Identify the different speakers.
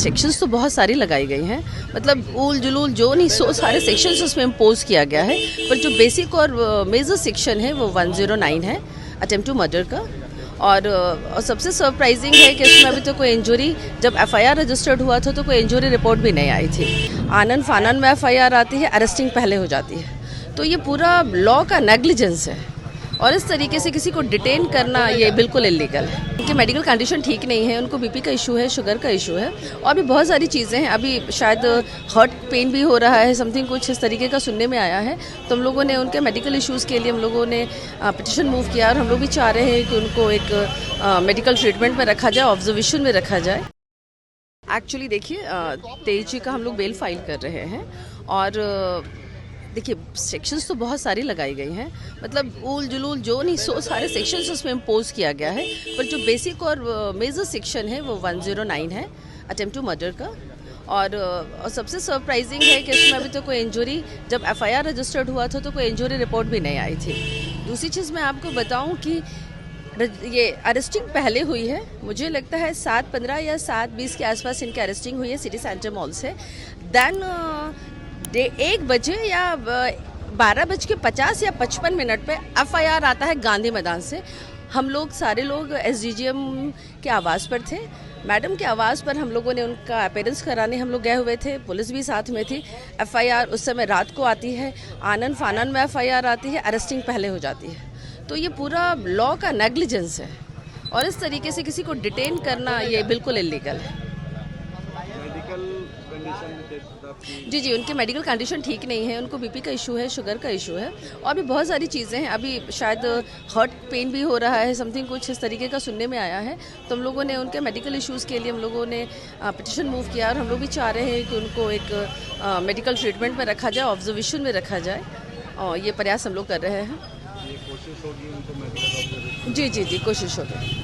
Speaker 1: Sections तो बहुत सारी लगाई गई हैं, मतलब ऊल जुलूल जो नहीं सो सारे सेक्शंस उसमें इम्पोज किया गया है। पर जो बेसिक और मेजर सेक्शन है वो 109 है, अटेम्प्ट टू मर्डर का। और सबसे सरप्राइजिंग है कि उसमें अभी तो कोई इंजरी, जब एफआईआर रजिस्टर्ड हुआ था तो कोई इंजरी रिपोर्ट भी नहीं आई थी। आनन फानन में एफआईआर आती है, अरेस्टिंग पहले हो जाती है। तो ये पूरा लॉ का नेग्लिजेंस है और इस तरीके से किसी को डिटेन करना ये बिल्कुल इलीगल है। उनकी मेडिकल कंडीशन ठीक नहीं है, उनको बीपी का इशू है, शुगर का इशू है और भी बहुत सारी चीज़ें हैं। अभी शायद हार्ट पेन भी हो रहा है, समथिंग कुछ इस तरीके का सुनने में आया है। तो हम लोगों ने उनके मेडिकल इश्यूज़ के लिए हम लोगों ने पिटिशन मूव किया और हम लोग भी चाह रहे हैं कि उनको एक मेडिकल ट्रीटमेंट में रखा जाए, ऑब्जर्वेशन में रखा जाए। एक्चुअली देखिए, 23 का हम लोग बेल फाइल कर रहे हैं और देखिए सेक्शंस तो बहुत सारी लगाई गई हैं, मतलब ऊल जुलूल जो नहीं सो सारे सेक्शंस उसमें इम्पोज किया गया है। पर जो बेसिक और मेजर सेक्शन है वो 109 है, अटेम्प्ट टू मर्डर का। और सबसे सरप्राइजिंग है कि उसमें अभी तो कोई इंजरी, जब एफआईआर रजिस्टर्ड हुआ था तो कोई इंजरी रिपोर्ट भी नहीं आई थी। दूसरी चीज़ मैं आपको बताऊं कि ये अरेस्टिंग पहले हुई है, मुझे लगता है 7:15 या 7:20 के आसपास इनकी अरेस्टिंग हुई है सिटी सेंटर मॉल से। देन 1 बजे या 12:50 या 55 पे एफआईआर आता है गांधी मैदान से। हम लोग सारे लोग एसडीजीएम के आवाज़ पर थे, मैडम के आवाज़ पर हम लोगों ने उनका अपीयरेंस कराने हम लोग गए हुए थे, पुलिस भी साथ में थी। एफआईआर उस समय रात को आती है, आनन फानन में एफआईआर आती है, अरेस्टिंग पहले हो जाती है। तो ये पूरा लॉ का नेग्लिजेंस है और इस तरीके से किसी को डिटेन करना ये बिल्कुल इलीगल है। जी, उनकी मेडिकल कंडीशन ठीक नहीं है, उनको बीपी का इशू है, शुगर का इशू है और भी बहुत सारी चीज़ें हैं। अभी शायद हार्ट पेन भी हो रहा है, समथिंग कुछ इस तरीके का सुनने में आया है। तो हम लोगों ने उनके मेडिकल इश्यूज़ के लिए हम लोगों ने पिटिशन मूव किया और हम लोग भी चाह रहे हैं कि उनको एक मेडिकल ट्रीटमेंट में रखा जाए, ऑब्जर्वेशन में रखा जाए और ये प्रयास हम लोग कर रहे हैं।
Speaker 2: ये कोशिश होगी उनको मेडिकल ऑब्जर्वेशन?
Speaker 1: जी, कोशिश होगी।